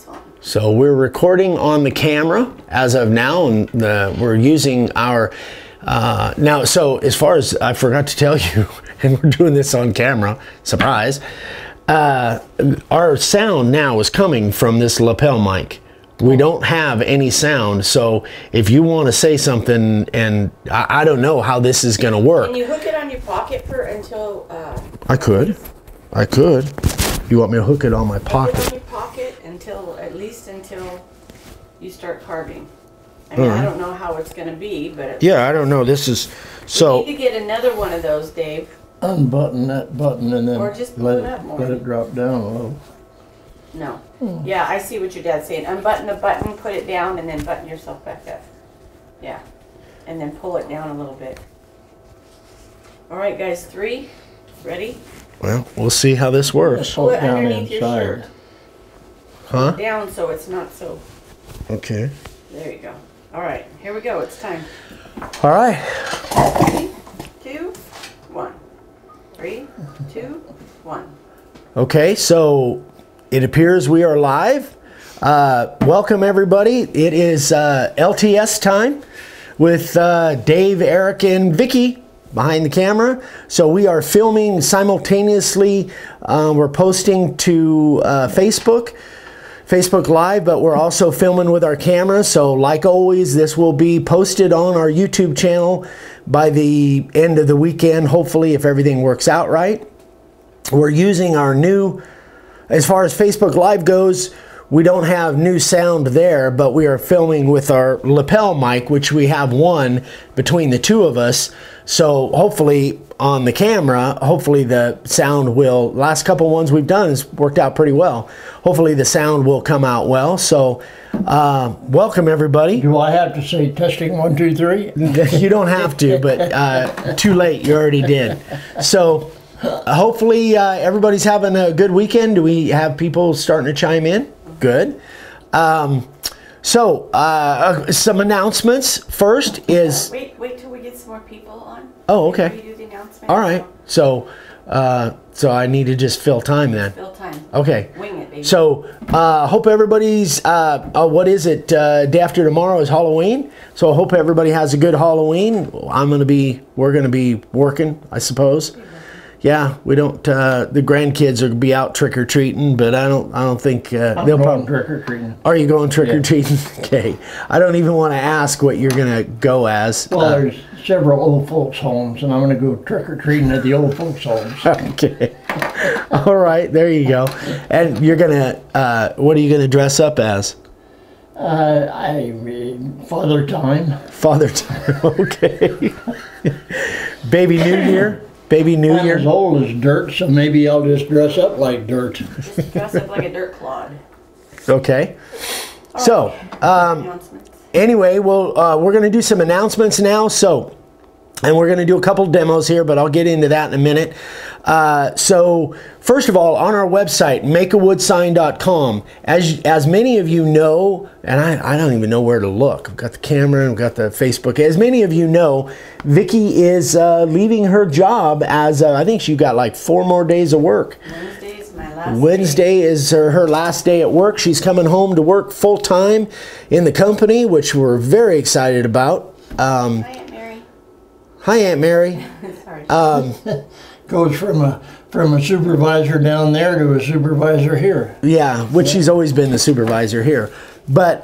it's on. So we're recording on the camera as of now, and we're using our now. So as far as I forgot to tell you, and we're doing this on camera, surprise. Our sound now is coming from this lapel mic. We don't have any sound, so if you want to say something, and I don't know how this is going to work. Can you hook it on your pocket until? I could. You want me to hook it on my pocket? Hook it on your pocket at least until you start carving. I mean, I don't know how it's going to be, but yeah, I don't know. This is so. You need to get another one of those, Dave. Unbutton that button and then Or just pull it up more. let it drop down a little. No. Yeah, I see what your dad's saying. Unbutton the button, put it down, and then button yourself back up. Yeah. And then pull it down a little bit. All right, guys, 3. Ready? Well, we'll see how this works. Pull it underneath your shirt. Huh? Down so it's not so. Okay. There you go. All right, here we go. It's time. All right. 3, 2, 1. 3, 2, 1. Okay, so it appears we are live. Welcome everybody. It is LTS time with Dave, Eric, and Vicky behind the camera. So we are filming simultaneously. We're posting to Facebook Live, but we're also filming with our camera. So like always, this will be posted on our YouTube channel by the end of the weekend, hopefully, if everything works out right. We're using our new, as far as Facebook Live goes, we don't have new sound there, but we are filming with our lapel mic, which we have one between the two of us. So hopefully on the camera, hopefully the sound will, last couple ones we've done has worked out pretty well. Hopefully the sound will come out well. So welcome everybody. Do I have to say testing 1, 2, 3? You don't have to, but too late, you already did. So hopefully everybody's having a good weekend. Do we have people starting to chime in? Good. So some announcements. First is... Wait till we get some more people on. Oh, okay. We do the announcement. All right. So I need to just fill time then. Fill time. Okay. Wing it, baby. So hope everybody's, what is it, day after tomorrow is Halloween. So I hope everybody has a good Halloween. We're going to be working, I suppose. Yeah, we don't, the grandkids will be out trick-or-treating, but I don't think they'll probably... trick-or-treating. Are you going trick-or-treating? Yeah. Okay. I don't even want to ask what you're going to go as. Well, there's several old folks' homes, and I'm going to go trick-or-treating at the old folks' homes. Okay. All right, there you go. And you're going to, what are you going to dress up as? Father Time. Father Time, okay. Baby New Year? Baby New Year? I'm as old as dirt, so maybe I'll just dress up like dirt. Just dress up like a dirt clod. Okay. So, anyway, we're going to do some announcements now. So, and we're going to do a couple demos here, but I'll get into that in a minute. So, first of all, on our website, makeawoodsign.com, as many of you know, and I don't even know where to look. I've got the camera and I've got the Facebook. As many of you know, Vicky is leaving her job as, I think she got like 4 more days of work. Wednesday is my last Wednesday is her last day at work. She's coming home to work full-time in the company, which we're very excited about. Hi, Aunt Mary. Hi, Aunt Mary. Sorry. Goes from a supervisor down there to a supervisor here. Yeah, which she's always been the supervisor here. But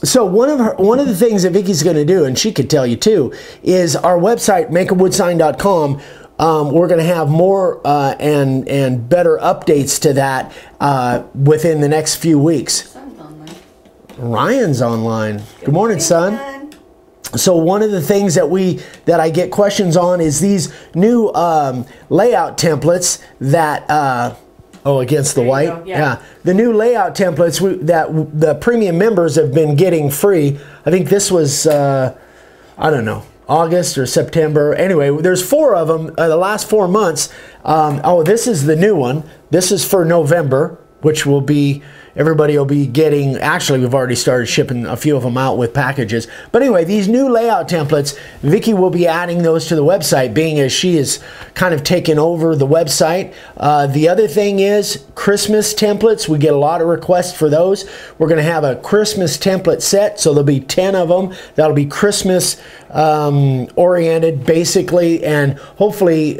so one of the things that Vicky's going to do, and she could tell you too, is our website makeawoodsign.com. We're going to have more and better updates to that within the next few weeks. Son's online. Ryan's online. Good morning, son. So one of the things that I get questions on is these new layout templates that against the white. Yeah, the new layout templates that the premium members have been getting free. I think this was I don't know, August or September. Anyway, there's 4 of them the last 4 months. This is the new one. This is for November, which will be everybody will be getting, actually we've already started shipping a few of them out with packages. But anyway, these new layout templates, Vicki will be adding those to the website, being as she is kind of taken over the website. The other thing is Christmas templates. We get a lot of requests for those. We're going to have a Christmas template set, so there'll be 10 of them. That'll be Christmas oriented basically, and hopefully,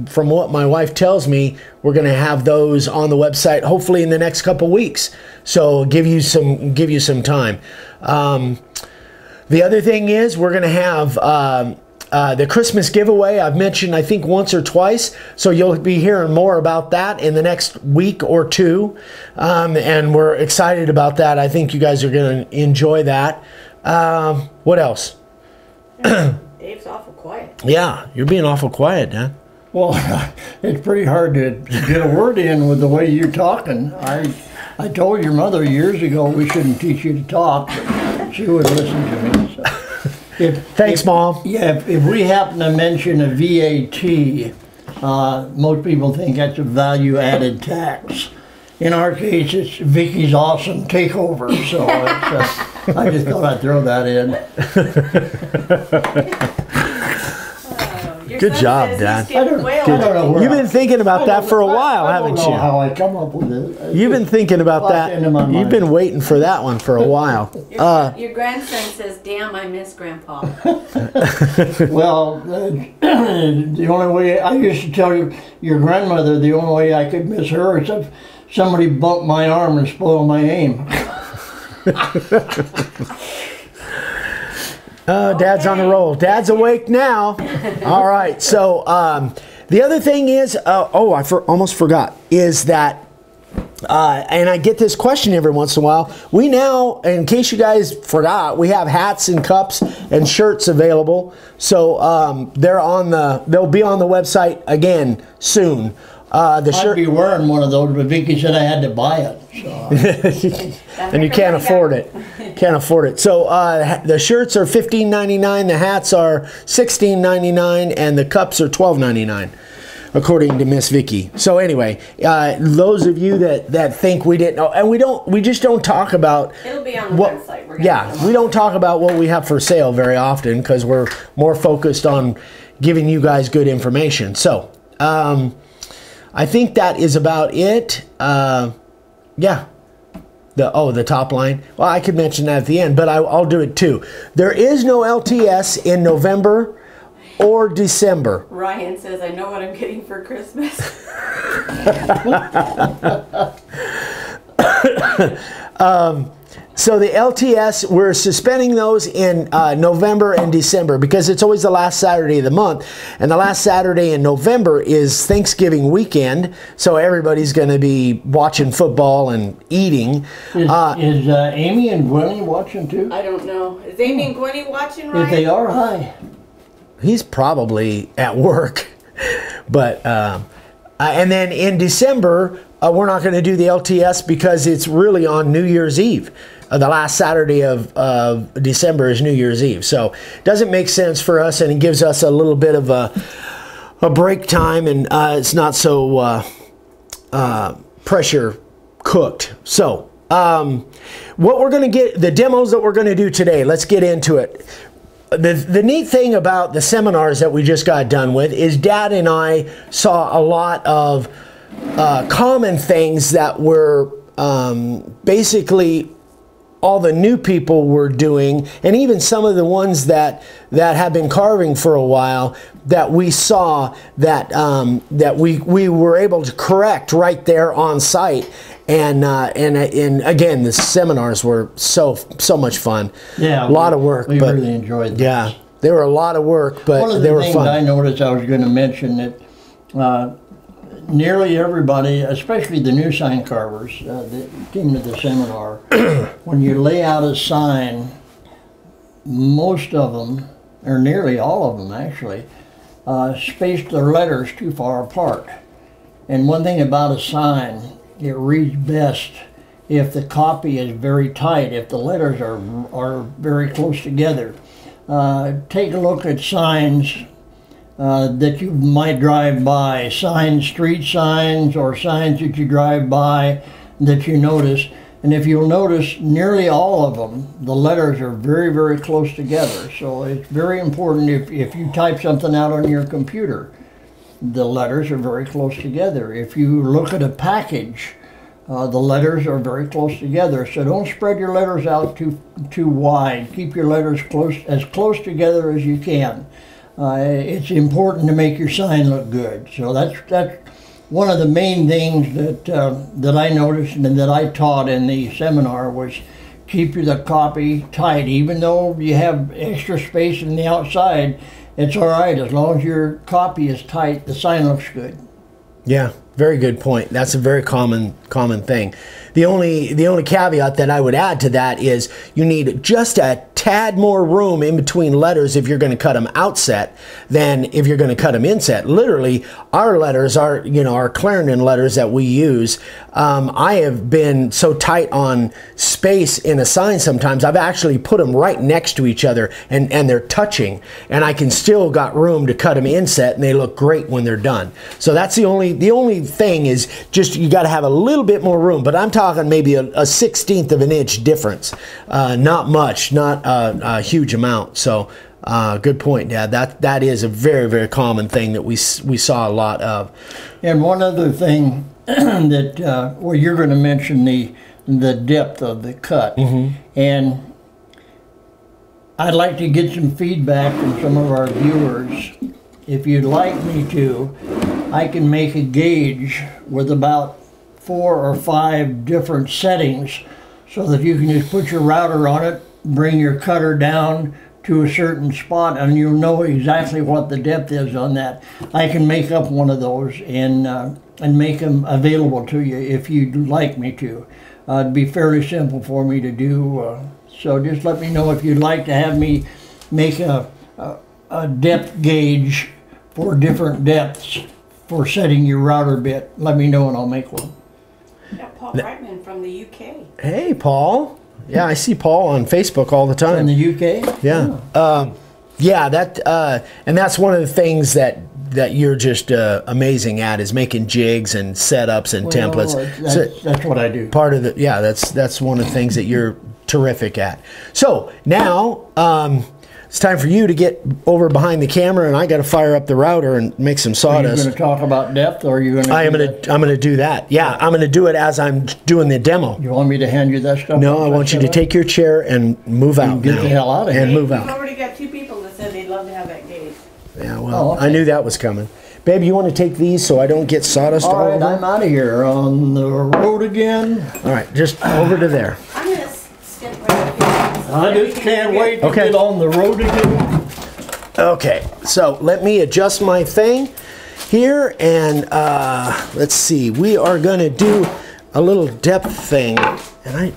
from what my wife tells me, we're going to have those on the website hopefully in the next couple weeks. So give you some time. The other thing is we're going to have the Christmas giveaway. I've mentioned I think once or twice, so you'll be hearing more about that in the next week or two, and we're excited about that. I think you guys are going to enjoy that. What else? Dave's awful quiet. Yeah, you're being awful quiet, Dan. Well, it's pretty hard to get a word in with the way you're talking. I told your mother years ago we shouldn't teach you to talk, but she would listen to me. So. Thanks, Mom. Yeah, if we happen to mention a VAT, most people think that's a value-added tax. In our case, it's Vicky's awesome takeover, so I just thought I'd throw that in. Good job, Dad. I don't know You've been thinking about that for a while, haven't you? I don't know how I come up with it. You've been thinking about that. You've been waiting for that one for a while. Your grandson says, "Damn, I miss Grandpa." Well, the only way I used to tell your grandmother, the only way I could miss her is if somebody bumped my arm and spoiled my aim. Dad's on the roll. Dad's awake now. All right. So the other thing is, almost forgot, is that, and I get this question every once in a while. We now, in case you guys forgot, we have hats and cups and shirts available. So they'll be on the website again soon. I'd be wearing one of those, but Vicky said I had to buy it. So. And you can't afford it. Can't afford it. So the shirts are $15.99, the hats are $16.99, and the cups are $12.99, according to Miss Vicky. So anyway, those of you that think we didn't know, and we just don't talk about. It'll be on the website. We don't talk about what we have for sale very often because we're more focused on giving you guys good information. So. I think that is about it. Yeah. The top line. Well, I could mention that at the end, but I'll do it too. There is no LTS in November or December. Ryan says, "I know what I'm getting for Christmas." So the LTS, we're suspending those in November and December because it's always the last Saturday of the month. And the last Saturday in November is Thanksgiving weekend. So everybody's going to be watching football and eating. Is Amy and Gwenny watching too? I don't know. Is Amy and Gwenny watching, Ryan? If they are, hi. He's probably at work. But and then in December, we're not going to do the LTS because it's really on New Year's Eve. The last Saturday of December is New Year's Eve. So it doesn't make sense for us, and it gives us a little bit of a break time, and it's not so pressure cooked. So what we're going to get, the demos that we're going to do today, let's get into it. The neat thing about the seminars that we just got done with is Dad and I saw a lot of common things that were basically all the new people were doing, and even some of the ones that have been carving for a while that we saw that that we were able to correct right there on site. And again, the seminars were so much fun. Yeah, a lot of work. We but, really enjoyed them. Yeah, they were a lot of work, but they were fun. One of the things I noticed, I was going to mention that nearly everybody, especially the new sign carvers that came to the seminar, when you lay out a sign, most of them, or nearly all of them actually, spaced their letters too far apart. And one thing about a sign, it reads best if the copy is very tight, if the letters are very close together. Take a look at signs that you might drive by, signs, street signs, or signs that you drive by that you notice. And if you'll notice, nearly all of them, the letters are very, very close together. So it's very important if you type something out on your computer, the letters are very close together. If you look at a package, the letters are very close together. So don't spread your letters out too wide. Keep your letters as close together as you can. It's important to make your sign look good. So that's one of the main things that I noticed and that I taught in the seminar was keep the copy tight. Even though you have extra space in the outside, it's all right. As long as your copy is tight, the sign looks good. Yeah, very good point. That's a very common thing. The only caveat that I would add to that is you need just a tad more room in between letters if you're going to cut them outset than if you're going to cut them inset. Literally, our letters are, our Clarendon letters that we use. I have been so tight on space in a sign sometimes. I've actually put them right next to each other and they're touching, and I can still got room to cut them inset, and they look great when they're done. So that's the only thing is just you got to have a little bit more room. But I'm talking maybe a 1/16 of an inch difference. Not much, not a huge amount. So good point, Dad. That is a very, very common thing that we saw a lot of. And one other thing that well, you're going to mention the depth of the cut, and I'd like to get some feedback from some of our viewers. If you'd like me to, I can make a gauge with about 4 or 5 different settings so that you can just put your router on it, bring your cutter down to a certain spot, and you'll know exactly what the depth is on that. I can make up one of those and make them available to you if you'd like me to. It'd be fairly simple for me to do. So just let me know if you'd like to have me make a depth gauge for different depths for setting your router bit. Let me know and I'll make one. Yeah, Paul Brightman from the UK. Hey, Paul. Yeah, I see Paul on Facebook all the time. In the UK? Yeah. Yeah, and that's one of the things that you're just amazing at is making jigs and setups and templates. That's what I do. Part of the that's one of the things that you're terrific at. So now it's time for you to get over behind the camera, and I got to fire up the router and make some sawdust. Are you going to talk about depth, or are you going to? I'm going to do that. Yeah, I'm going to do it as I'm doing the demo. You want me to hand you that stuff? No, I want you to take your chair and move out. Get the hell out of here. And move out. We've already got 2 people that said they'd love to have that gauge. Yeah, well, okay. I knew that was coming. Babe, you want to take these so I don't get sawdust all over? All right, I'm out of here. On the road again. All right, just over to there. I'm going to skip right up here. I just can't wait to get on the road again. Okay, so let me adjust my thing here, and let's see. We are going to do a little depth thing, and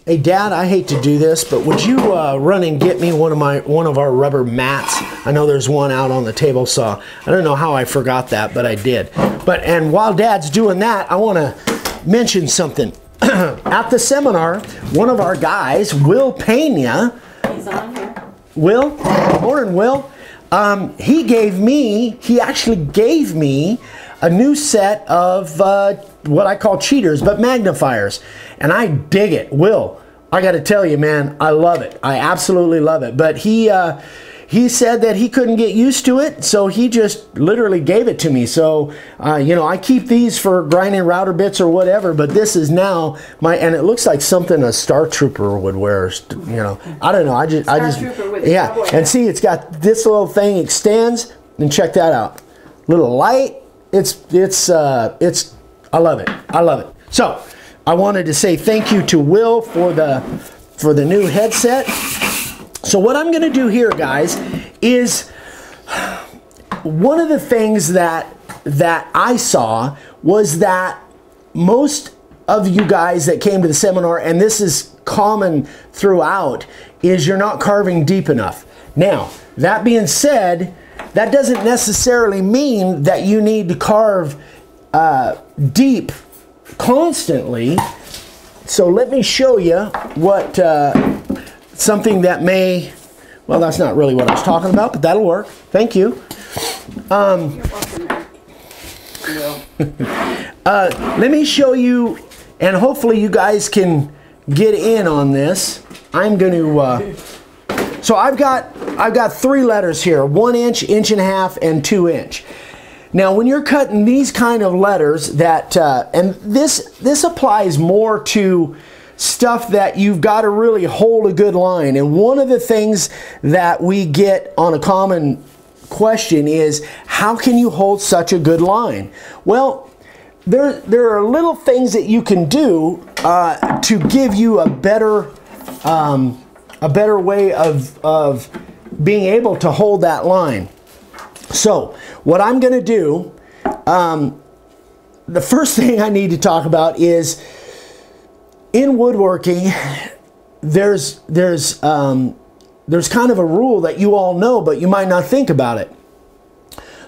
hey, Dad, I hate to do this, but would you run and get me one of our rubber mats? I know there's one out on the table saw. I don't know how I forgot that, but I did. And while Dad's doing that, I want to mention something. At the seminar, one of our guys, Will Pena. He's on here. Will, morning, Will. He actually gave me a new set of what I call cheaters, but magnifiers. And I dig it. Will, I got to tell you, man, I love it. I absolutely love it. But he said that he couldn't get used to it, so he just literally gave it to me. So, I keep these for grinding router bits or whatever, but this is now and it looks like something a Star Trooper would wear, I don't know, I just, yeah. And see, it's got this little thing extends, and check that out. Little light, I love it. I love it. So, I wanted to say thank you to Will for the new headset. So what I'm going to do here, guys, is one of the things that I saw was that most of you guys that came to the seminar, and this is common throughout, is you're not carving deep enough. Now, that being said, that doesn't necessarily mean that you need to carve deep constantly. So let me show you what... something that may, well, that's not really what I was talking about, but that'll work. Thank you. deal. Let me show you, and hopefully you guys can get in on this. I'm going to, so I've got 3 letters here, 1 inch, 1.5 inches, and 2 inch. Now when you're cutting these kind of letters that, and this applies more to stuff that you've got to really hold a good line. And one of the things that we get on a common question is, how can you hold such a good line? Well, there are little things that you can do to give you a better way of being able to hold that line. So what I'm going to do, the first thing I need to talk about is, in woodworking, there's kind of a rule that you all know, but you might not think about it.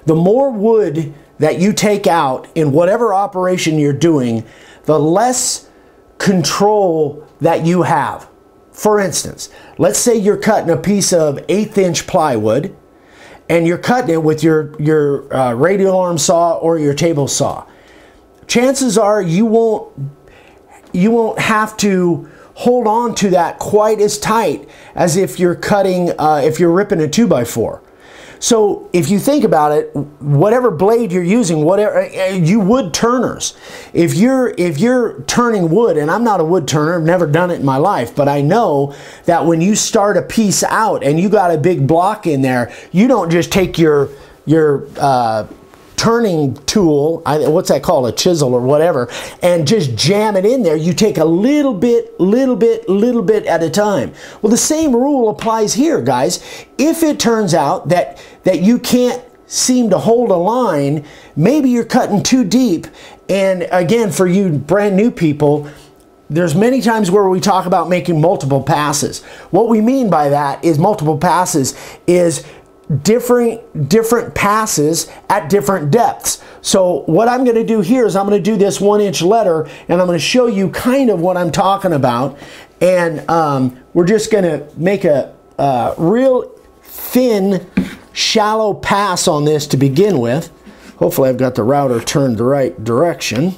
The more wood that you take out in whatever operation you're doing, the less control that you have. For instance, let's say you're cutting a piece of 1/8 inch plywood, and you're cutting it with your radial arm saw or your table saw. Chances are you won't have to hold on to that quite as tight as if you're cutting, if you're ripping a 2x4. So if you think about it, whatever blade you're using, whatever you wood turners, if you're turning wood, and I'm not a wood turner, I've never done it in my life, but I know that when you start a piece out and you got a big block in there, you don't just take your turning tool, what's that called, a chisel or whatever, and just jam it in there. You take a little bit at a time. Well, the same rule applies here, guys. If it turns out that you can't seem to hold a line, maybe you're cutting too deep. And again, for you brand new people, there's many times where we talk about making multiple passes. What we mean by that is multiple passes is different passes at different depths. So what I'm going to do here is I'm going to do this 1 inch letter, and I'm going to show you kind of what I'm talking about. And we're just going to make a real thin, shallow pass on this to begin with. Hopefully I've got the router turned the right direction,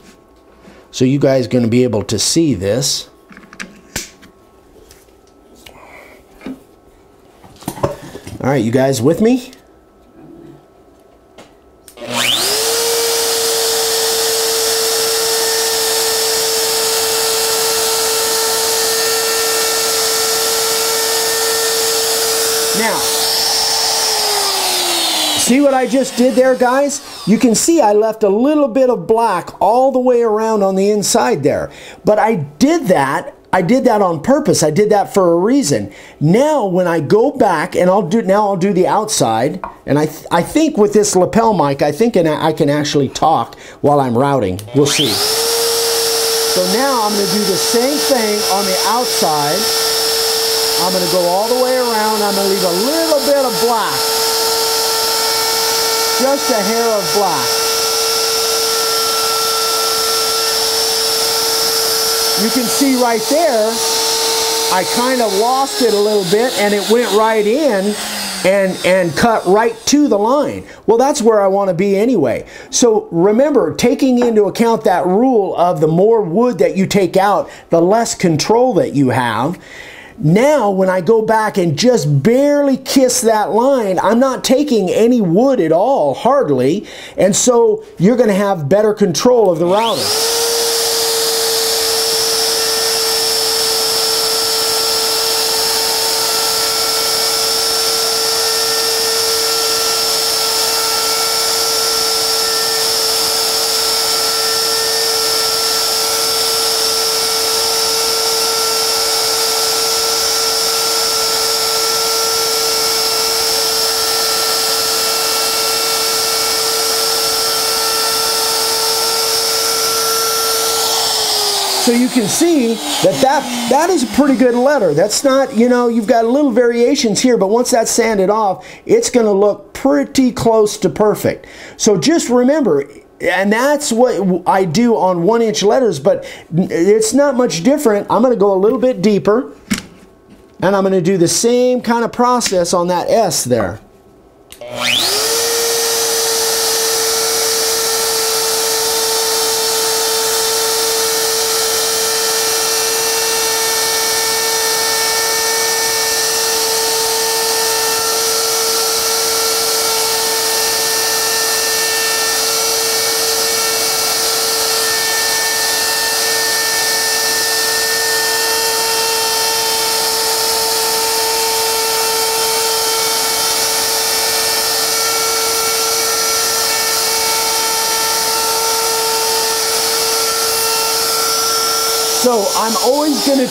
so you guys are going to be able to see this. All right, you guys with me? Now, see what I just did there, guys? You can see I left a little bit of black all the way around on the inside there. But I did that on purpose. I did that for a reason. Now when I go back and I'll do the outside, and I think with this lapel mic, I think I can actually talk while I'm routing. We'll see. So now I'm going to do the same thing on the outside. I'm going to go all the way around. I'm going to leave a little bit of black. Just a hair of black. You can see right there, I kind of lost it a little bit, and it went right in and cut right to the line. Well, that's where I want to be anyway. So remember, taking into account that rule of the more wood that you take out, the less control that you have. Now, when I go back and just barely kiss that line, I'm not taking any wood at all, hardly, and so you're going to have better control of the router. So you can see that is a pretty good letter. That's not, you know, you've got little variations here, but once that's sanded off, it's going to look pretty close to perfect. So just remember, and that's what I do on 1 inch letters, but it's not much different. I'm going to go a little bit deeper, and I'm going to do the same kind of process on that S there. So I'm always going to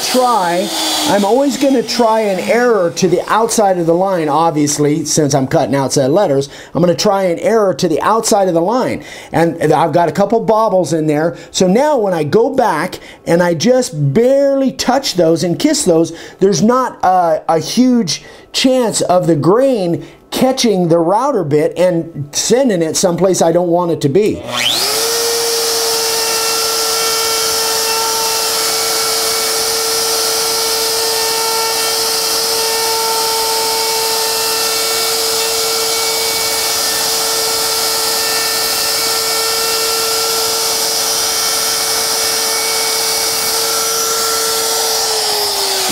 try an error to the outside of the line, obviously, since I'm cutting outside letters. I'm going to try an error to the outside of the line. And I've got a couple bobbles in there. So now when I go back and I just barely touch those and kiss those, there's not a huge chance of the grain catching the router bit and sending it someplace I don't want it to be.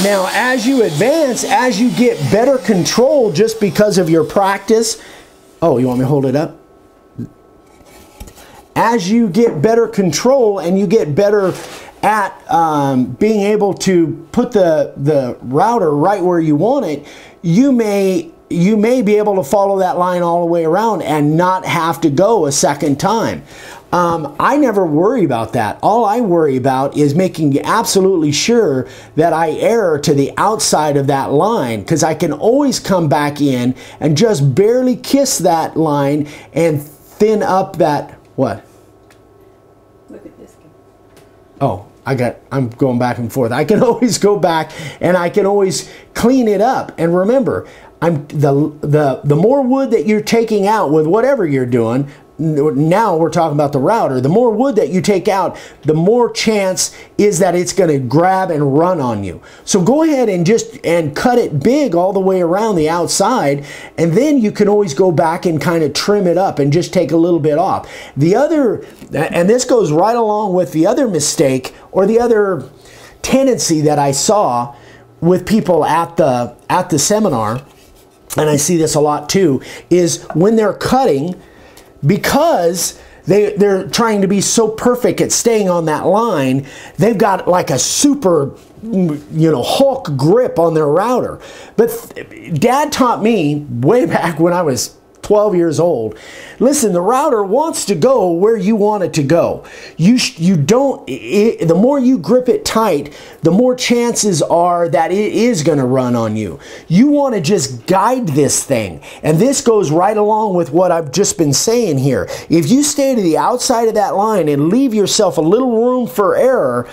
Now, as you advance, as you get better control just because of your practice, oh, you want me to hold it up? As you get better control and you get better at being able to put the router right where you want it, you may be able to follow that line all the way around and not have to go a second time. I never worry about that. All I worry about is making absolutely sure that I err to the outside of that line, because I can always come back in and just barely kiss that line and thin up that, what? Look at this. Oh, I'm going back and forth. I can always go back and I can always clean it up. And remember, the more wood that you're taking out with whatever you're doing, now we're talking about the router, the more wood that you take out, the more chance is that it's going to grab and run on you. So go ahead and cut it big all the way around the outside, and then you can always go back and kind of trim it up and just take a little bit off. The other, and this goes right along with the other mistake or the other tendency that I saw with people at the seminar, and I see this a lot too, is when they're cutting, because they're trying to be so perfect at staying on that line, they've got like a super, Hulk grip on their router. But Dad taught me way back when I was 12 years old, listen, the router wants to go where you want it to go. The more you grip it tight, the more chances are that it is going to run on you. You want to just guide this thing. And this goes right along with what I've just been saying here. If you stay to the outside of that line and leave yourself a little room for error,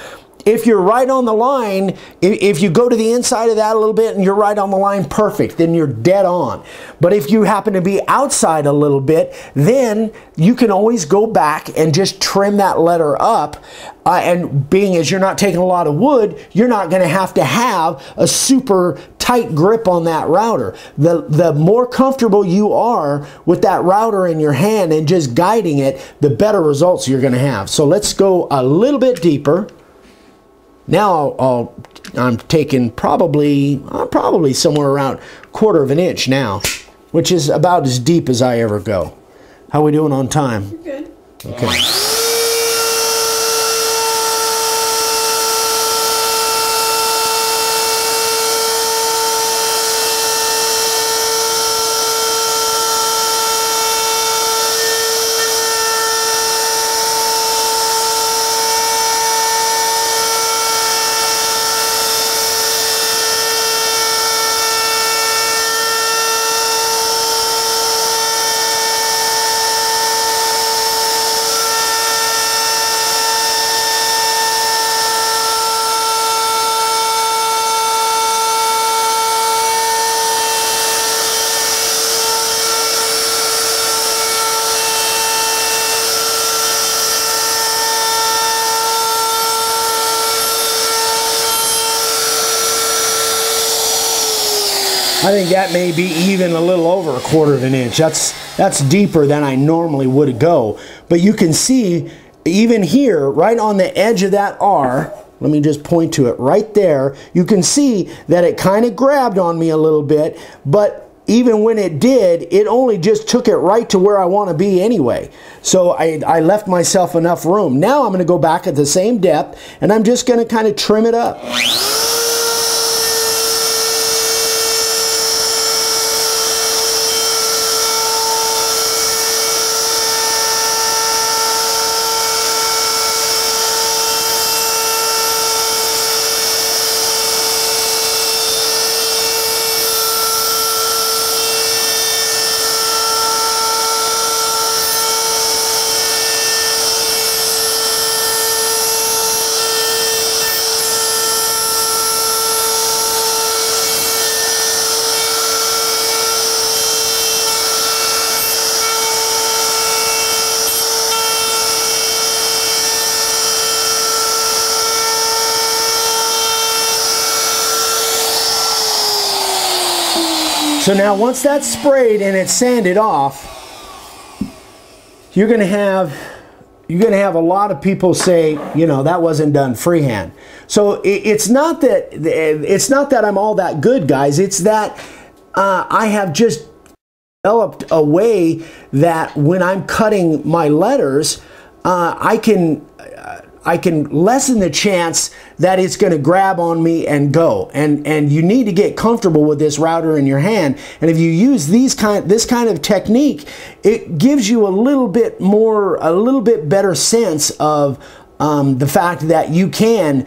if you're right on the line, if you go to the inside of that a little bit and you're right on the line, perfect, then you're dead on. But if you happen to be outside a little bit, then you can always go back and just trim that letter up. And being as you're not taking a lot of wood, you're not going to have a super tight grip on that router. The more comfortable you are with that router in your hand and just guiding it, the better results you're going to have. So let's go a little bit deeper. Now I'm taking probably somewhere around 1/4 of an inch now, which is about as deep as I ever go. How are we doing on time? You're good. Okay. I think that may be even a little over 1/4 of an inch. That's deeper than I normally would go. But you can see even here, right on the edge of that R, let me just point to it right there, you can see that it kind of grabbed on me a little bit, but even when it did, it only just took it right to where I want to be anyway. So I left myself enough room. Now I'm going to go back at the same depth, and I'm just going to kind of trim it up. So now once that's sprayed and it's sanded off, you're going to have a lot of people say, you know, that wasn't done freehand. So it's not that I'm all that good, guys. It's that I have just developed a way that when I'm cutting my letters, I can lessen the chance that it's going to grab on me and go. And you need to get comfortable with this router in your hand. And if you use this kind of technique, it gives you a little bit better sense of the fact that you can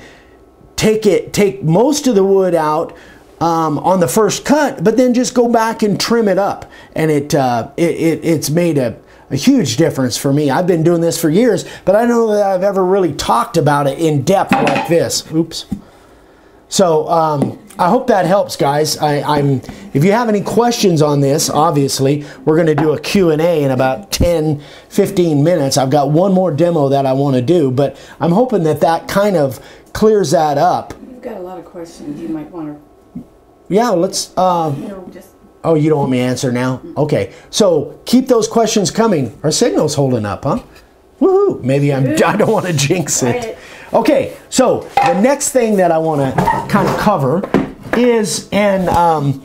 take most of the wood out on the first cut, but then just go back and trim it up. And it's made a huge difference for me. I've been doing this for years, but I don't know that I've ever really talked about it in depth like this. Oops. So I hope that helps, guys. If you have any questions on this, obviously, we're going to do a Q&A in about 10-15 minutes. I've got one more demo that I want to do, but I'm hoping that kind of clears that up. You've got a lot of questions you might want to... Yeah, let's... just... Oh, you don't want me to answer now? Okay, so keep those questions coming. Our signal's holding up, huh? Woohoo! Maybe I don't want to jinx it. Okay, so the next thing that I want to kind of cover is, and I'm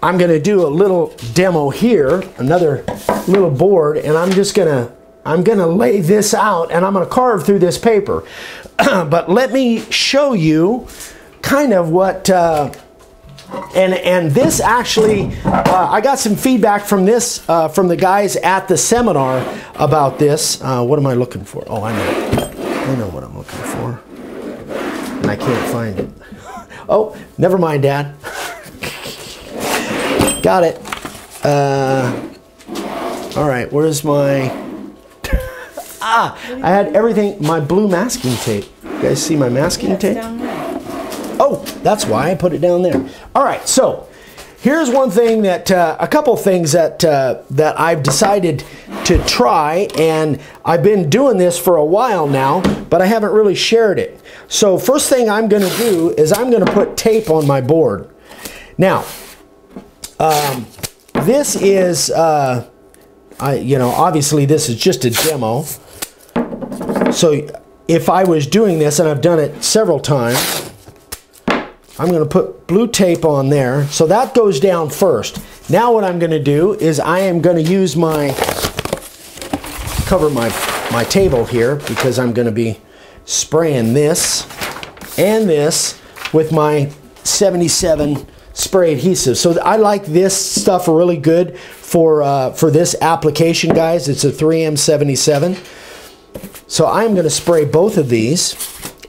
going to do a little demo here, another little board, and I'm going to lay this out, and I'm going to carve through this paper. But let me show you kind of what... And this actually, I got some feedback from this, from the guys at the seminar about this. What am I looking for? Oh, I know what I'm looking for. And I can't find it. Oh, never mind, Dad. Got it. All right, where's my... I had everything, my blue masking tape. You guys see my masking tape? Down there. Oh, that's why I put it down there. All right, so here's one thing that, a couple things that I've decided to try, and I've been doing this for a while now, but I haven't really shared it. So first thing I'm going to do is I'm going to put tape on my board. Now, this is, obviously this is just a demo. So if I was doing this, and I've done it several times, I'm going to put blue tape on there. So that goes down first. Now what I'm going to do is I am going to use cover my table here, because I'm going to be spraying this and this with my 77 spray adhesive. So I like this stuff really good for this application, guys. It's a 3M77. So I'm going to spray both of these.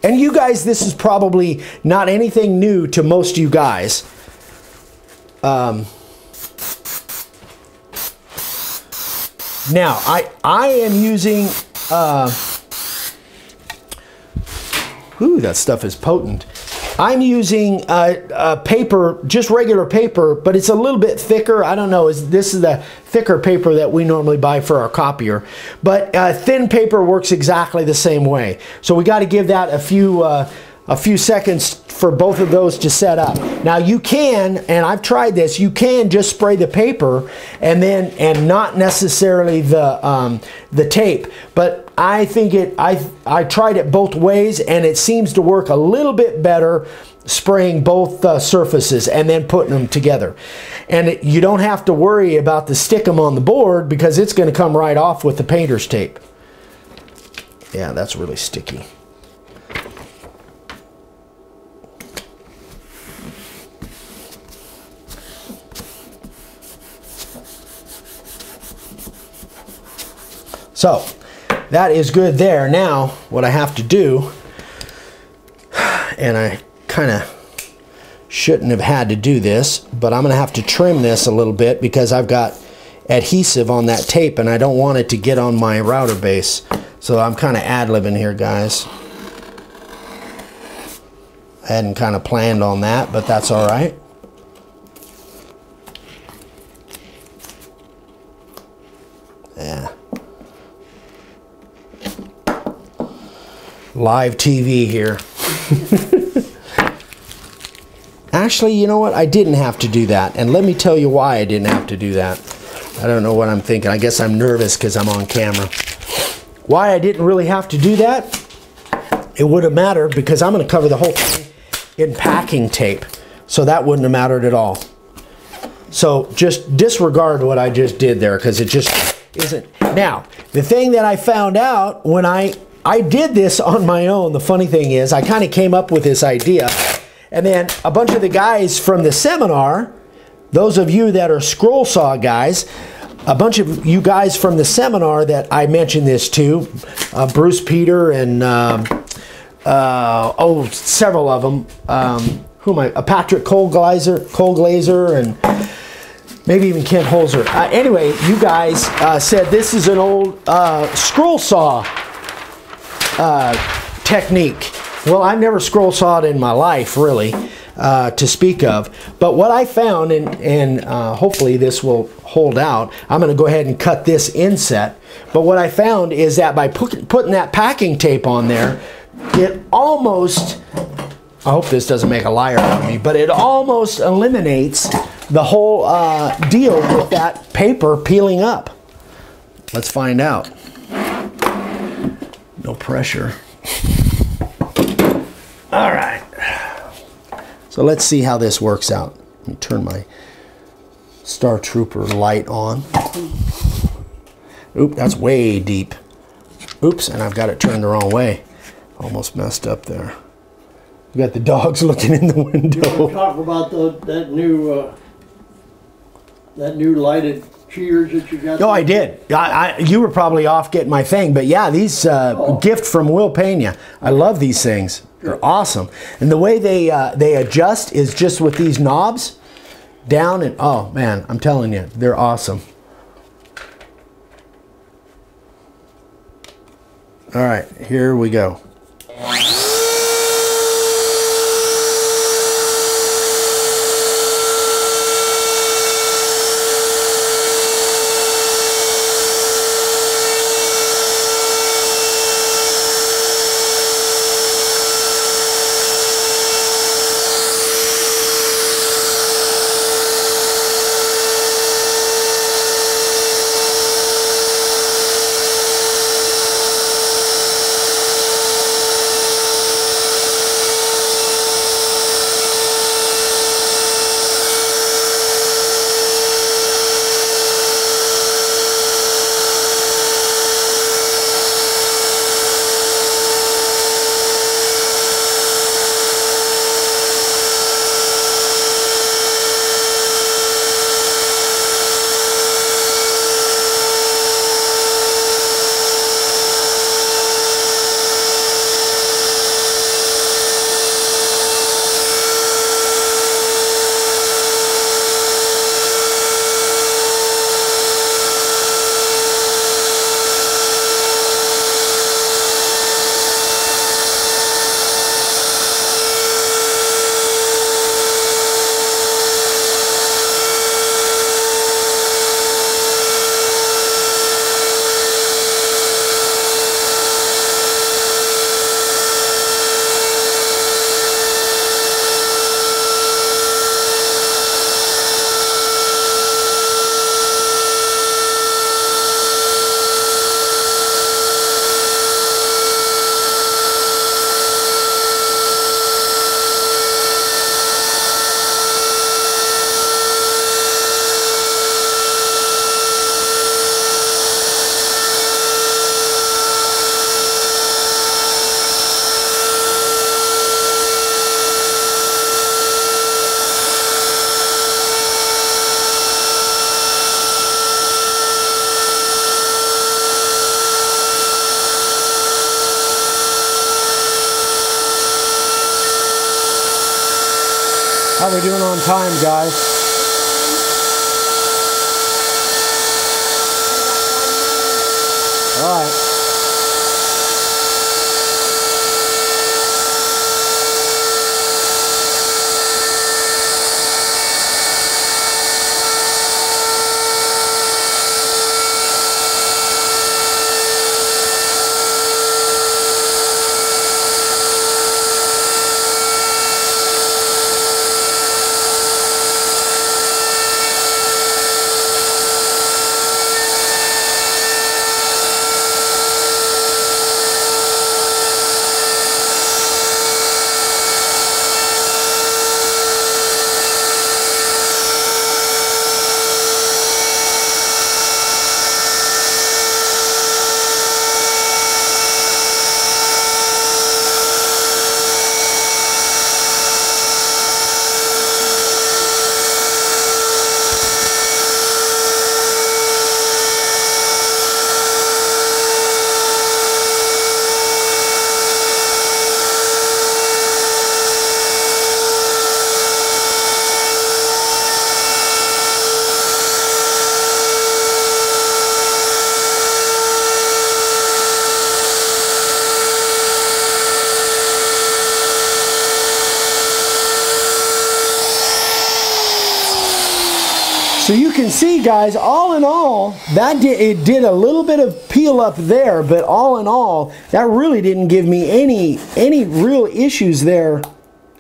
And you guys, this is probably not anything new to most of you guys. Now, I am using... ooh, that stuff is potent. I'm using paper, just regular paper, but it's a little bit thicker. I don't know, this is the thicker paper that we normally buy for our copier. But thin paper works exactly the same way. So we got to give that a few seconds for both of those to set up. Now you can, and I've tried this, you can just spray the paper and not necessarily the tape. But I think I tried it both ways, and it seems to work a little bit better spraying both surfaces and then putting them together. And you don't have to worry about the stickum on the board, because it's going to come right off with the painter's tape. Yeah, that's really sticky. So that is good there. Now what I have to do, and I kind of shouldn't have had to do this, but I'm going to have to trim this a little bit, because I've got adhesive on that tape and I don't want it to get on my router base. So I'm kind of ad-libbing here, guys. I hadn't kind of planned on that, but that's all right. Yeah. Live TV here. actually, you know what? I didn't have to do that. And let me tell you why I didn't have to do that. I don't know what I'm thinking. I guess I'm nervous because I'm on camera. Why I didn't really have to do that? It wouldn't matter because I'm going to cover the whole thing in packing tape. So that wouldn't have mattered at all. So just disregard what I just did there because it just isn't. Now, the thing that I found out when I did this on my own, the funny thing is I kind of came up with this idea. And then a bunch of the guys from the seminar, those of you that are scroll saw guys, a bunch of you guys from the seminar that I mentioned this to, Bruce Peter and several of them. Who am I? Patrick Colglazer, and maybe even Kent Holzer. Anyway, you guys said this is an old scroll saw technique. Well, I've never scroll sawed in my life, really, to speak of. But what I found, and hopefully this will hold out, I'm going to go ahead and cut this inset. But what I found is that by putting that packing tape on there, it almost, I hope this doesn't make a liar out of me, but it almost eliminates the whole deal with that paper peeling up. Let's find out. No pressure. All right. So let's see how this works out. Let me turn my Star Trooper light on. Oop, that's way deep. Oops, and I've got it turned the wrong way. Almost messed up there. We got the dogs looking in the window. Talk about that new lighted cheers that you got. Oh, I did. You were probably off getting my thing, but yeah, these gift from Will Pena. I love these things. They're awesome, and the way they adjust is just with these knobs down, and oh man, I'm telling you, they're awesome. All right, here we go. How are we doing on time, guys? All right. So you can see, guys, all in all, it did a little bit of peel up there, but all in all, that really didn't give me any real issues there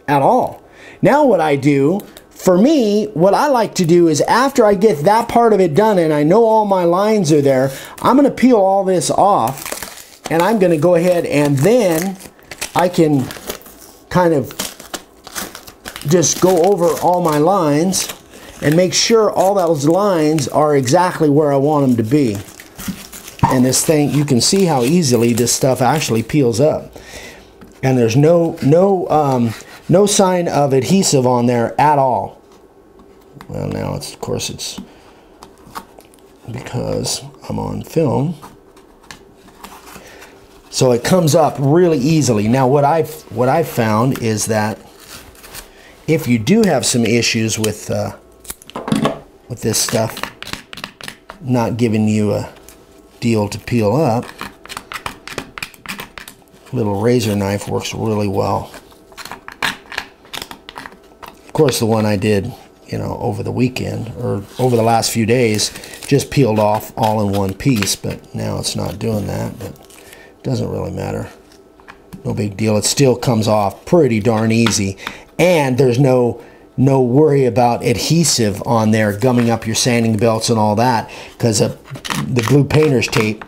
at all. Now what I do, for me, what I like to do is after I get that part of it done and I know all my lines are there, I'm going to peel all this off, and I'm going to go ahead and then I can kind of just go over all my lines and make sure all those lines are exactly where I want them to be. And this thing, you can see how easily this stuff actually peels up. And there's no sign of adhesive on there at all. Well, now it's, of course, it's because I'm on film. So it comes up really easily. Now what I've found is that if you do have some issues with this stuff not giving you a deal to peel up, little razor knife works really well. Of course, the one I did, you know, over the weekend or over the last few days just peeled off all in one piece, but now it's not doing that, but it doesn't really matter. No big deal. It still comes off pretty darn easy, and there's no worry about adhesive on there gumming up your sanding belts and all that because of the blue painter's tape.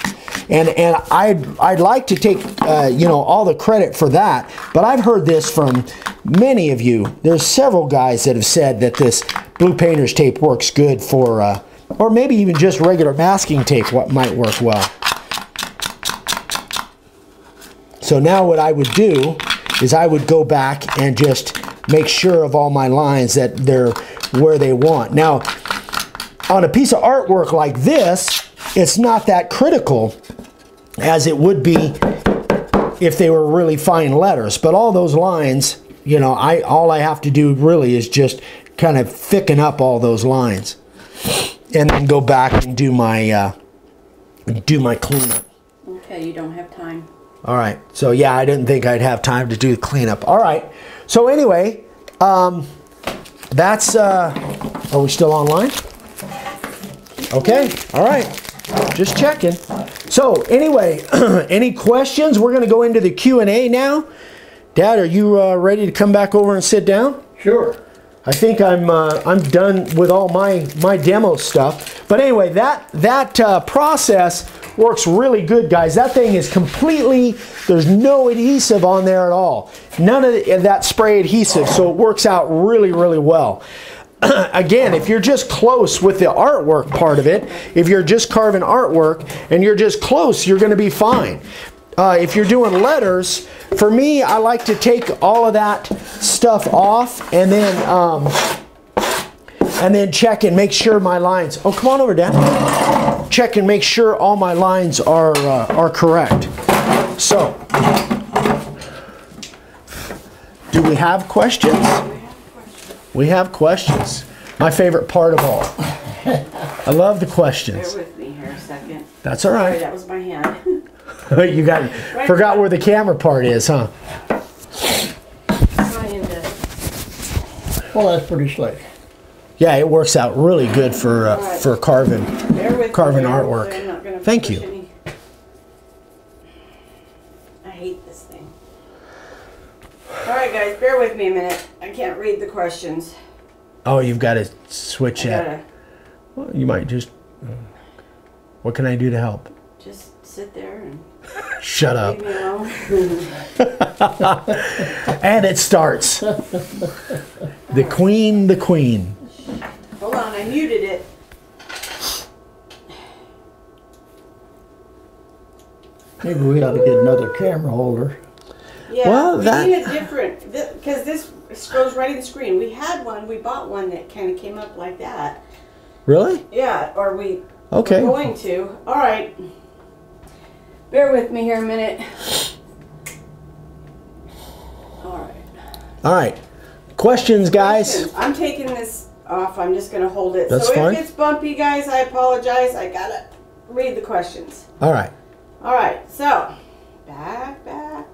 And I'd like to take you know, all the credit for that, but I've heard this from many of you. There's several guys that have said that this blue painter's tape works good for or maybe even just regular masking tape what might work well. So now what I would do is I would go back and just make sure of all my lines that they're where they want. Now, on a piece of artwork like this, it's not that critical as it would be if they were really fine letters. But all those lines, you know, all I have to do really is just kind of thicken up all those lines, and then go back and do my cleanup. Okay, you don't have time. All right. So yeah, I didn't think I'd have time to do the cleanup. All right. So anyway, that's, are we still online? Okay, all right, just checking. So anyway, any questions? We're gonna go into the Q&A now. Dad, are you ready to come back over and sit down? Sure. I think I'm done with all my demo stuff. But anyway, that process works really good, guys. That thing is completely, there's no adhesive on there at all. None of that spray adhesive, so it works out really, really well. Again, if you're just close with the artwork part of it, if you're just carving artwork and you're just close, you're going to be fine. If you're doing letters, for me, I like to take all of that stuff off and then check and make sure my lines. Oh, come on over, Dad. Check and make sure all my lines are correct. So, do we have questions? We have questions. My favorite part of all. I love the questions. Bear with me here a second. That's all Sorry, right. that was my hand. You forgot where the camera part is, huh? Well, that's pretty slick. Yeah, it works out really good for carving artwork. Thank you. I hate this thing. All right, guys, bear with me a minute. I can't read the questions. Oh, you've got to switch it. Well, you might just. What can I do to help? Just sit there and. Shut up. Leave me alone. And it starts. The queen, the queen. Hold on, I muted it. Maybe we ought to get another camera holder. Yeah, well, we need a different, because this goes right in the screen. We had one, we bought one that kind of came up like that. Really? Yeah, or we okay. were going to. All right. Bear with me here a minute. All right. All right. Questions, guys? I'm taking this off. I'm just going to hold it. That's so fine. if it's bumpy, guys, I apologize. I got to read the questions. All right. All right. So, back. Back.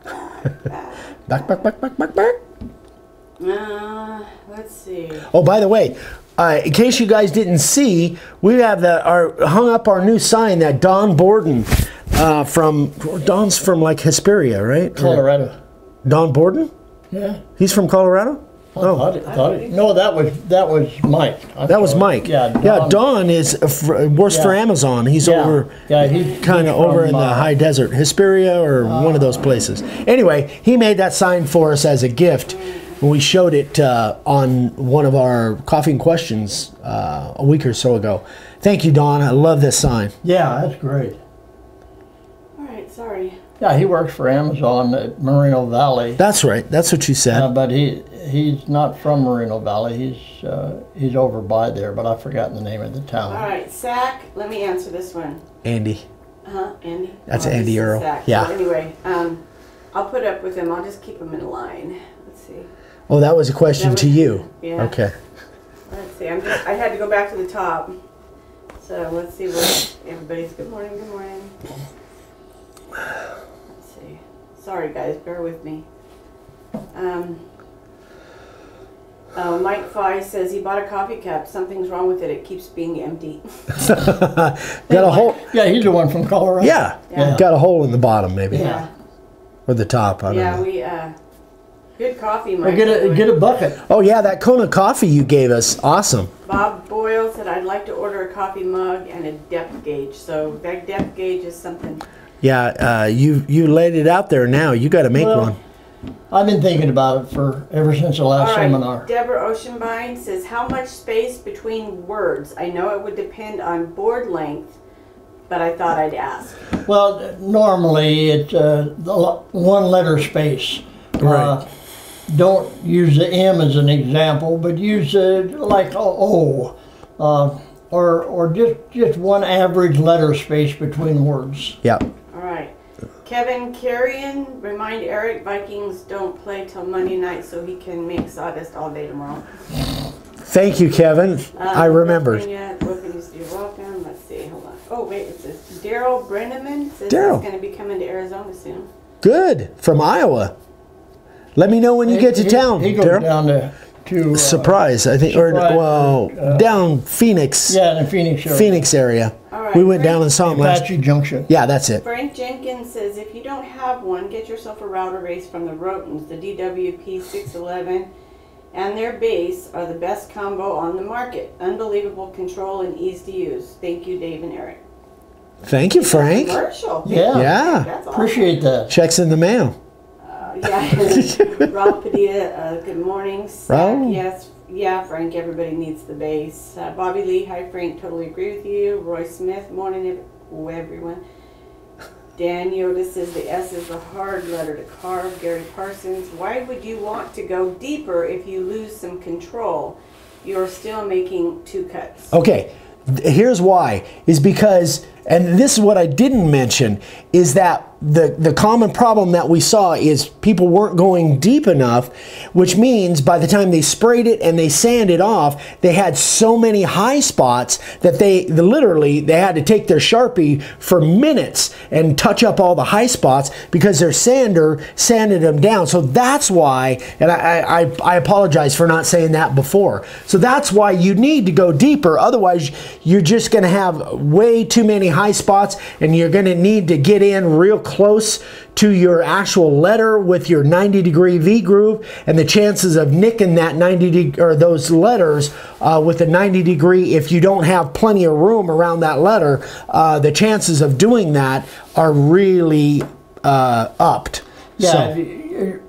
Let's see. Oh, by the way, in case you guys didn't see, we have hung up our new sign that Don Borden Don's from like Hesperia, right? Colorado. Don Borden? Yeah. He's from Colorado? No, that was Mike. That was Mike. Yeah, Don, yeah, Don works for Amazon. He's over, he's kind of over in the high desert, Hesperia or one of those places. Anyway, he made that sign for us as a gift. And we showed it on one of our Coffee and Questions a week or so ago. Thank you, Don. I love this sign. Yeah, that's great. All right, sorry. Yeah, he works for Amazon at Moreno Valley. That's right. That's what you said. But he's not from Moreno Valley. He's over by there, but I've forgotten the name of the town. All right, Sack. Let me answer this one. Andy. Andy. That's Andy Earl. Yeah. So anyway, I'll put up with him. I'll just keep him in line. Let's see. Oh, that was a question to you. Yeah. Okay. Let's see. I had to go back to the top. So let's see what everybody's. Good morning. Good morning. Let's see. Sorry, guys. Bear with me. Mike Fye says he bought a coffee cup. Something's wrong with it. It keeps being empty. Got a hole. Yeah, he's the one from Colorado. Yeah. Got a hole in the bottom, maybe. Yeah. Or the top. I don't know. We good coffee, Mike. Get a bucket. Oh yeah, that Kona coffee you gave us, awesome. Bob Boyle said I'd like to order a coffee mug and a depth gauge. So that depth gauge is something. Yeah, you laid it out there now. You got to make one. I've been thinking about it ever since the last seminar. Deborah Oceanbine says, how much space between words? I know it would depend on board length, but I thought I'd ask. Well, normally it's one letter space. Right. Don't use the M as an example, but use like O, or just one average letter space between words. Yeah. All right. Kevin Carrion, remind Eric Vikings don't play till Monday night so he can make sawdust all day tomorrow. Thank you, Kevin. I remembered. You're welcome. Let's see. Hold on. Oh, wait. It says Daryl Brenneman says he's Daryl. going to be coming to Arizona soon. Good. From Iowa. Let me know when you get to town, He goes Daryl. down to Surprise, I think, down Phoenix. Yeah, in the Phoenix area. Phoenix area. All right, We went down and saw him last. Apache Junction. Yeah, that's it. Frank Jenkins says, if you don't have one, get yourself a router base from the Rotens. The DWP 611 and their base are the best combo on the market. Unbelievable control and ease to use. Thank you, Dave and Eric. Thank you, Frank. Commercial. Yeah. Yeah. That's awesome. Appreciate that. Checks in the mail. Rob Padilla, good morning. Rob? Yes. Yeah, Frank, everybody needs the base. Bobby Lee, hi Frank, totally agree with you. Roy Smith, morning everyone. Dan Yoda says the S is a hard letter to carve. Gary Parsons, why would you want to go deeper if you lose some control? You're still making two cuts. Okay, here's why. Is because, and this is what I didn't mention, is that the common problem that we saw is people weren't going deep enough, which means by the time they sprayed it and they sanded off, they had so many high spots that they had to take their Sharpie for minutes and touch up all the high spots because their sander sanded them down. So that's why, and I apologize for not saying that before. So that's why you need to go deeper. Otherwise, you're just going to have way too many high spots and you're going to need to get in real close to your actual letter with your 90-degree V groove, and the chances of nicking that 90 or those letters with a 90-degree, if you don't have plenty of room around that letter, the chances of doing that are really upped. Yeah, so,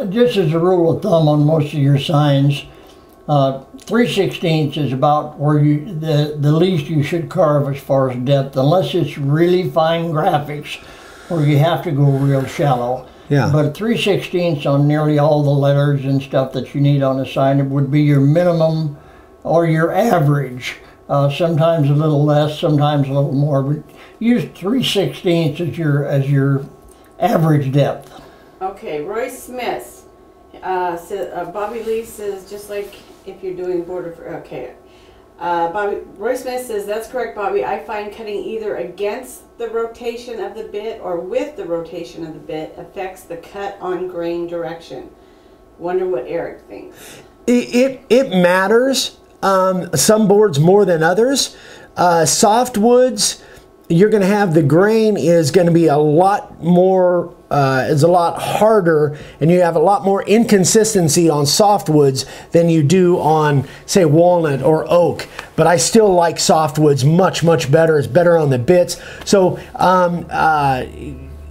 just as a rule of thumb on most of your signs, 3/16 is about where the least you should carve as far as depth, unless it's really fine graphics where you have to go real shallow. Yeah. But 3/16 on nearly all the letters and stuff that you need on a sign would be your minimum or your average. Sometimes a little less, sometimes a little more, but use 3/16 as your average depth. Okay, Roy Smith said, Bobby Lee says, just like if you're doing border for, okay. Roy Smith says, that's correct, Bobby. I find cutting either against the rotation of the bit or with the rotation of the bit affects the cut on grain direction. Wonder what Eric thinks. It matters. some boards more than others. Softwoods, you're going to have the grain is going to be a lot more, is a lot harder, and you have a lot more inconsistency on softwoods than you do on, say, walnut or oak. But I still like softwoods much, much better. It's better on the bits. So,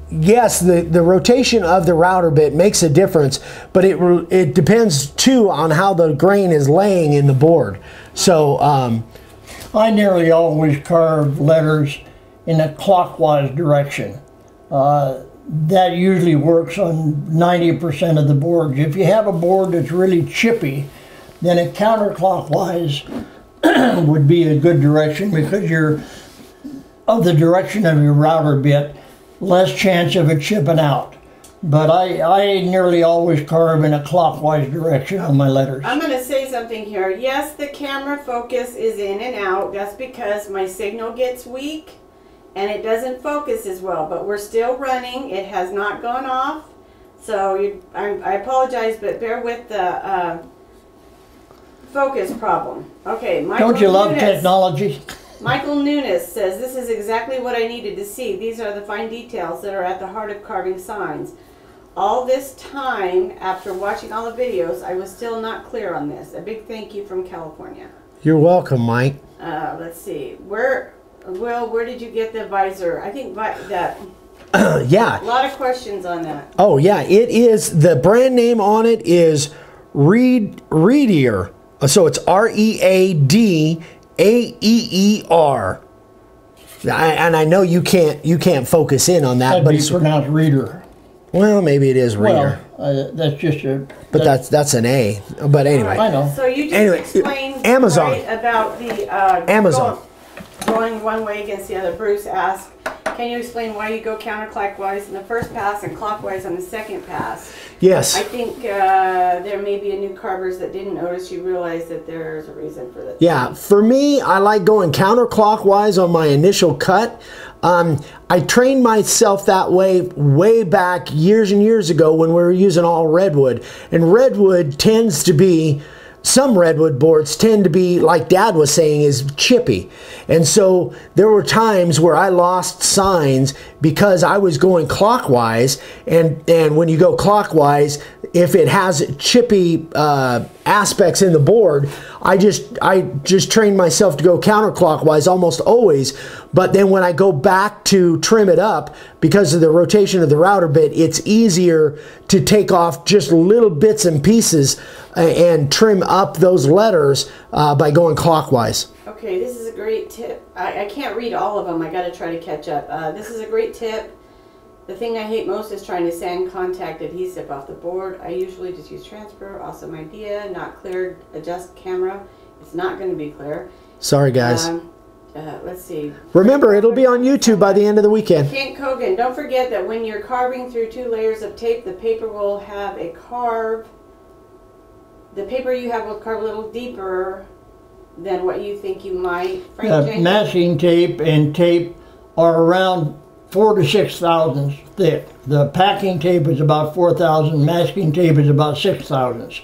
yes, the rotation of the router bit makes a difference, but it depends too on how the grain is laying in the board. So I nearly always carve letters in a clockwise direction. That usually works on 90% of the boards. If you have a board that's really chippy, then a counterclockwise would be a good direction, because you're of the direction of your router bit, less chance of it chipping out. But I nearly always carve in a clockwise direction on my letters. I'm going to say something here. Yes, the camera focus is in and out. That's because my signal gets weak and it doesn't focus as well. But we're still running. It has not gone off. So I apologize, but bear with the focus problem. Okay, Michael Don't you love Nunes. technology? Michael Nunes says, this is exactly what I needed to see. These are the fine details that are at the heart of carving signs. All this time, after watching all the videos, I was still not clear on this. A big thank you from California. you're welcome, Mike. Let's see. Where did you get the visor? I think that... Yeah. A lot of questions on that. Oh, yeah. It is, the brand name on it is Readeer. So it's Readeer. And I know you can't focus in on that, That'd but be it's pronounced reader. well, maybe it is Reader. Well, that's just a... But that's an A. But anyway. I know. So you just Anyway, explained Amazon. right about the Amazon. going one way against the other. Bruce asked, can you explain why you go counterclockwise in the first pass and clockwise on the second pass? Yes. I think there may be a new carvers that didn't notice. You realize that there's a reason for that. Yeah, for me, I like going counterclockwise on my initial cut. I trained myself that way back years and years ago when we were using all redwood. And redwood tends to be, some redwood boards tend to be, like Dad was saying, is chippy. And so there were times where I lost signs because I was going clockwise. And when you go clockwise, if it has chippy aspects in the board, I just trained myself to go counterclockwise almost always. But then when I go back to trim it up, because of the rotation of the router bit, it's easier to take off just little bits and pieces and trim up those letters by going clockwise. Okay, this is a great tip. I can't read all of them. I got to try to catch up. This is a great tip. The thing I hate most is trying to sand contact adhesive off the board. I usually just use transfer. Awesome idea. Not clear. Adjust camera. It's not going to be clear. Sorry, guys. Let's see. Remember, it'll be on YouTube by the end of the weekend. Kent Kogan, don't forget that when you're carving through 2 layers of tape, the paper will have a carve. The paper you have will carve a little deeper than what you think you might. Masking tape and tape are around 4 to 6 thousandths thick. The packing tape is about 4,000. Masking tape is about 6 thousandths.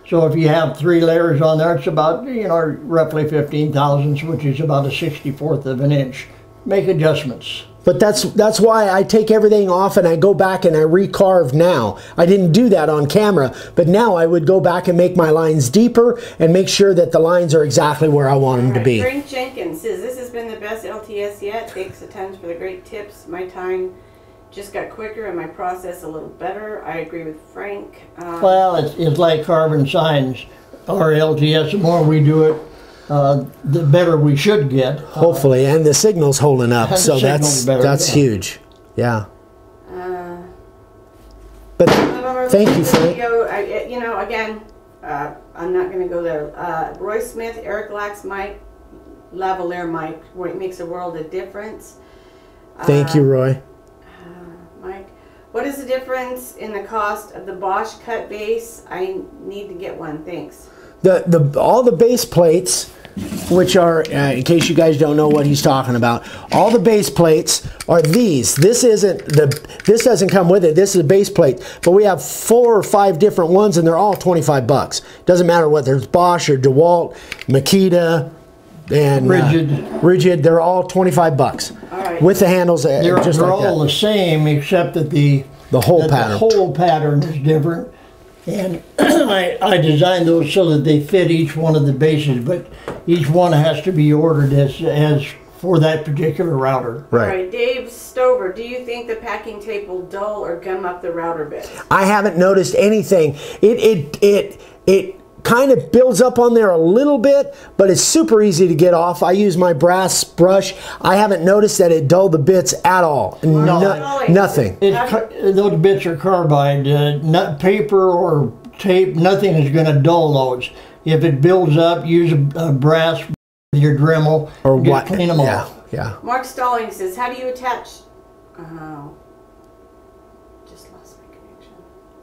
So if you have 3 layers on there, it's about, roughly 15 thousandths, which is about a 64th of an inch. Make adjustments. But that's why I take everything off and I go back and I recarve now. I didn't do that on camera, but now I would go back and make my lines deeper and make sure that the lines are exactly where I want them to be. Frank Jenkins says, this has been the best LTS yet. Thanks a ton for the great tips. My time just got quicker and my process a little better. I agree with Frank. Well, it's like carving signs. Our LTS, the more we do it, the better we should get. Hopefully, and the signal's holding up, so that's huge. Yeah. But thank you, Frank. Again, I'm not going to go there. Roy Smith, Eric Lax, Mike, Lavalier Mike, where it makes a world of difference. Thank you, Roy. Mike, what is the difference in the cost of the Bosch cut base? I need to get one. Thanks. All the base plates which are, in case you guys don't know what he's talking about, all the base plates are these. This doesn't come with it. This is a base plate, but we have 4 or 5 different ones, and they're all 25 bucks. Doesn't matter whether it's Bosch or DeWalt, Makita, and Rigid. They're all 25 bucks. All right. With the handles, They're just like all that. the same, except that the hole pattern. The hole pattern is different. And I designed those so that they fit each one of the bases, but each one has to be ordered as for that particular router. Right. All right, Dave Stover, do you think the packing tape will dull or gum up the router bits? I haven't noticed anything. It kind of builds up on there a little bit, but it's super easy to get off. I use my brass brush. I haven't noticed that it dulled the bits at all. Nothing. Those bits are carbide. Not paper or tape, nothing is going to dull those. If it builds up, use a brass with your Dremel Or just what? clean them Yeah, off. yeah. Mark Stalling says, how do you attach... Oh, just lost my connection.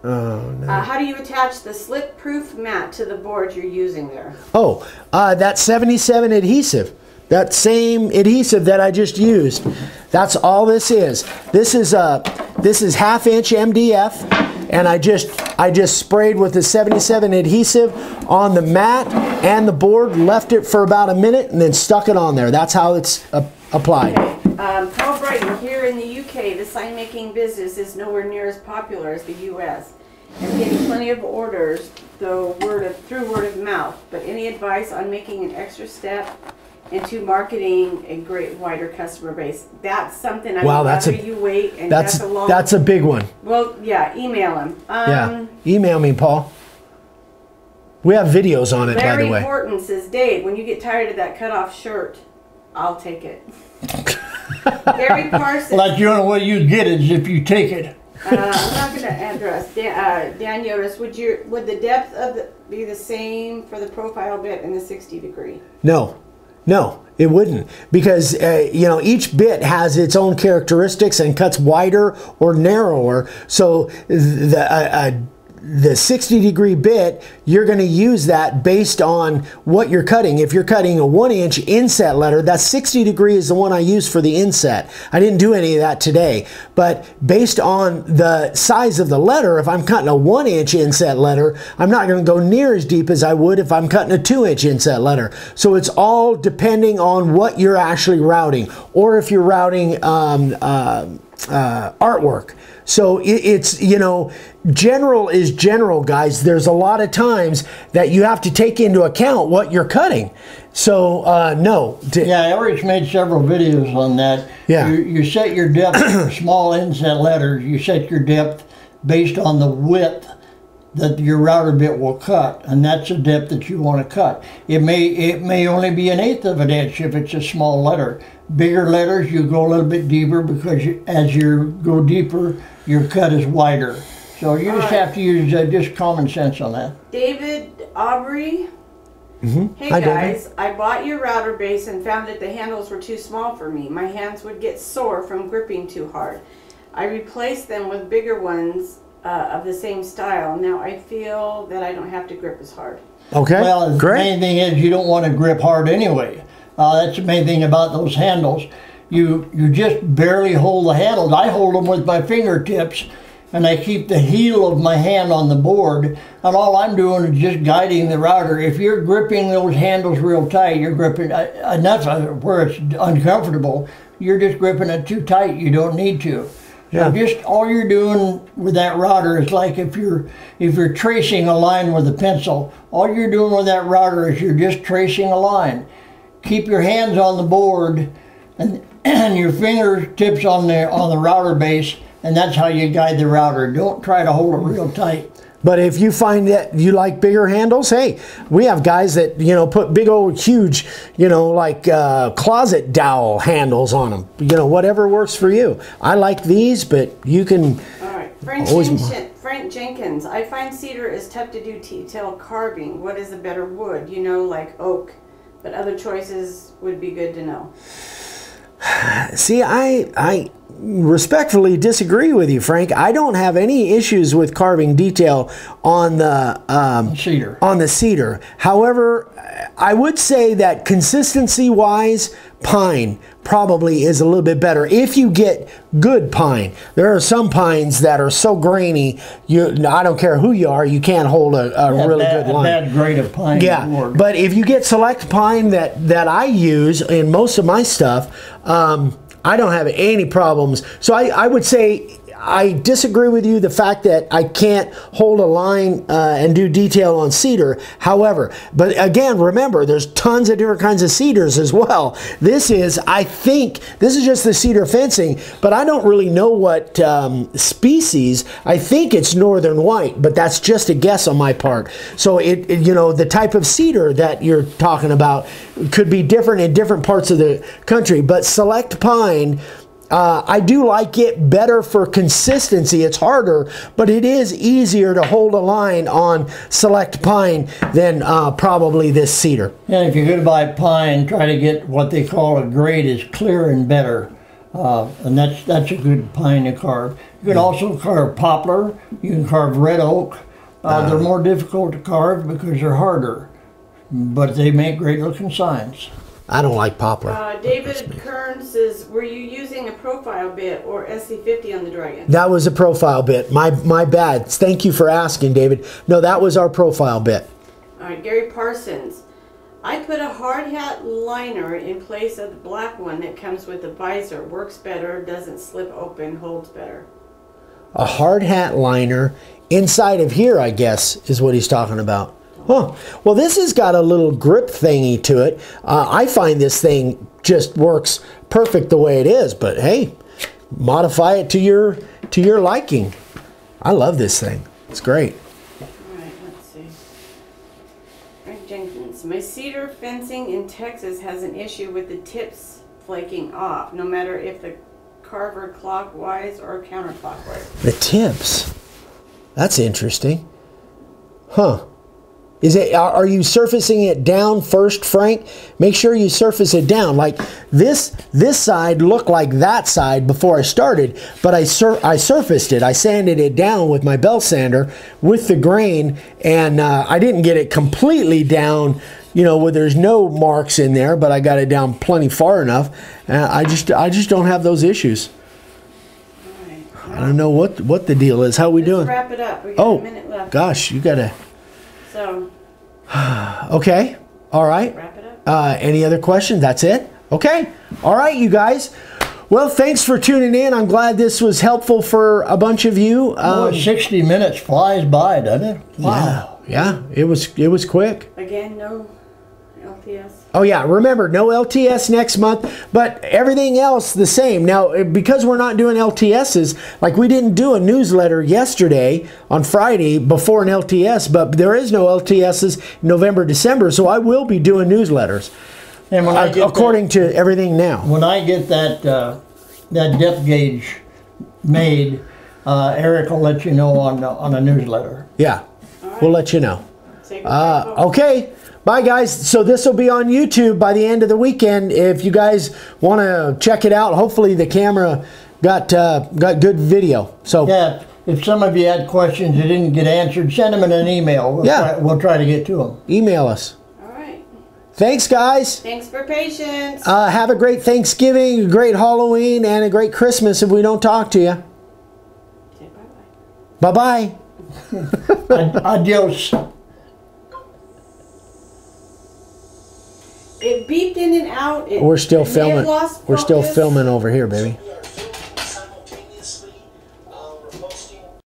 Oh, no. How do you attach the slip-proof mat to the board you're using there? Oh, that 77 adhesive. That same adhesive that I just used. That's all this is. This is 1/2-inch MDF, and I just sprayed with the 77 adhesive on the mat and the board, left it for about a minute, and then stuck it on there. That's how it's applied. Okay. Paul Brighton, here in the UK, the sign making business is nowhere near as popular as the US. I'm getting plenty of orders, though through word of mouth. But any advice on making an extra step into marketing a great wider customer base? That's something I would rather you wait, and that's a big one. Well, yeah, email him. Yeah, email me, Paul. We have videos on it, by the way. Larry Horton says, Dave, when you get tired of that cut-off shirt, I'll take it. Gary Parsons. Well, that's the only way you get it is if you take it. I'm not going to address. Dan Yotis, would the depth of be the same for the profile bit and the 60 degree? No, it wouldn't, because each bit has its own characteristics and cuts wider or narrower. So the 60 degree bit, you're going to use that based on what you're cutting. If you're cutting a 1-inch inset letter, that 60 degree is the one I use for the inset. I didn't do any of that today, but based on the size of the letter, if I'm cutting a 1-inch inset letter, I'm not going to go near as deep as I would if I'm cutting a 2-inch inset letter. So it's all depending on what you're actually routing, or if you're routing artwork. So it's, general is general, guys. There's a lot of times that you have to take into account what you're cutting. So, no. Yeah, I already made several videos on that. Yeah. You set your depth for small inset letters. You set your depth based on the width that your router bit will cut, and that's the depth that you want to cut. It may only be 1/8 of an inch if it's a small letter. Bigger letters, you go a little bit deeper, because as you go deeper, your cut is wider. So you just have to use just common sense on that. David Aubrey. Hey Hi, guys, David. I bought your router base and found that the handles were too small for me. My hands would get sore from gripping too hard. I replaced them with bigger ones of the same style. Now I feel that I don't have to grip as hard. Okay, well, the great. main thing is you don't want to grip hard anyway. That's the main thing about those handles. You just barely hold the handles. I hold them with my fingertips, and I keep the heel of my hand on the board, and all I'm doing is just guiding the router. If you're gripping those handles real tight, you're gripping enough where it's uncomfortable. You're just gripping it too tight. You don't need to. Yeah. So just all you're doing with that router is like if you're tracing a line with a pencil. All you're doing with that router is you're just tracing a line. Keep your hands on the board and your fingertips on the router base, and that's how you guide the router. Don't try to hold it real tight. But if you find that you like bigger handles, hey, we have guys that, put big old huge, like closet dowel handles on them. Whatever works for you. I like these, but you can All right, Frank Jenkins. I find cedar is tough to do detail carving. What is a better wood? Like oak. But other choices would be good to know. See, I respectfully disagree with you, Frank. I don't have any issues with carving detail on the Cedar. On the cedar. However, I would say that consistency-wise, pine probably is a little bit better if you get good pine. There are some pines that are so grainy, I don't care who you are, you can't hold a really good line. A bad grade of pine. Yeah, but if you get select pine that I use in most of my stuff, I don't have any problems. So I would say I disagree with you the fact that I can't hold a line and do detail on cedar. However, but again, remember, there's tons of different kinds of cedars as well. I think this is just the cedar fencing, but I don't really know what species. I think it's northern white, but that's just a guess on my part. So the type of cedar that you're talking about could be different in different parts of the country, but select pine, I do like it better for consistency. It's harder, but it is easier to hold a line on select pine than probably this cedar. And if you're going to buy pine, try to get what they call a grade is clear and better. And that's a good pine to carve. You can also carve poplar. You can carve red oak. They're more difficult to carve because they're harder, but they make great looking signs. I don't like poplar. David Kern says, were you using a profile bit or SC50 on the Dragon? That was a profile bit. My bad. Thank you for asking, David. No, that was our profile bit. All right, Gary Parsons. I put a hard hat liner in place of the black one that comes with a visor. Works better, doesn't slip open, holds better. A hard hat liner inside of here, I guess, is what he's talking about. Huh. Well, this has got a little grip thingy to it. I find this thing just works perfect the way it is, but hey, modify it to your liking. I love this thing. It's great. All right, let's see. Frank Jenkins. My cedar fencing in Texas has an issue with the tips flaking off, no matter if the carver clockwise or counterclockwise. The tips. That's interesting. Huh. Are you surfacing it down first, Frank? Make sure you surface it down. Like this side looked like that side before I started, but I surfaced it. I sanded it down with my belt sander with the grain, and I didn't get it completely down, where there's no marks in there, but I got it down plenty far enough. I just don't have those issues. All right. I don't know what the deal is. How we doing? Let's wrap it up. We got a minute left. Gosh, you gotta. So. Okay. All right. Wrap it up. Any other questions? That's it? Okay. All right, you guys. Well, thanks for tuning in. I'm glad this was helpful for a bunch of you. 60 minutes flies by, doesn't it? Wow. Yeah. It was quick. Again, no LTS. Oh yeah, remember, no LTS next month, but everything else the same. Now, because we're not doing LTSs, like we didn't do a newsletter yesterday on Friday before an LTS, but there is no LTSs November, December, so I will be doing newsletters. And when according to everything now. When I get that depth gauge made, Eric will let you know on a newsletter. Yeah, right. We'll let you know. Okay. Bye, guys. So this will be on YouTube by the end of the weekend. If you guys want to check it out, hopefully the camera got good video. So yeah, if some of you had questions that didn't get answered, send them in an email. We'll try to get to them. Email us. All right. Thanks, guys. Thanks for patience. Have a great Thanksgiving, a great Halloween, and a great Christmas if we don't talk to you. Say bye-bye. Bye-bye. Adios. It beeped in and out. We're still filming. We're still filming over here, baby.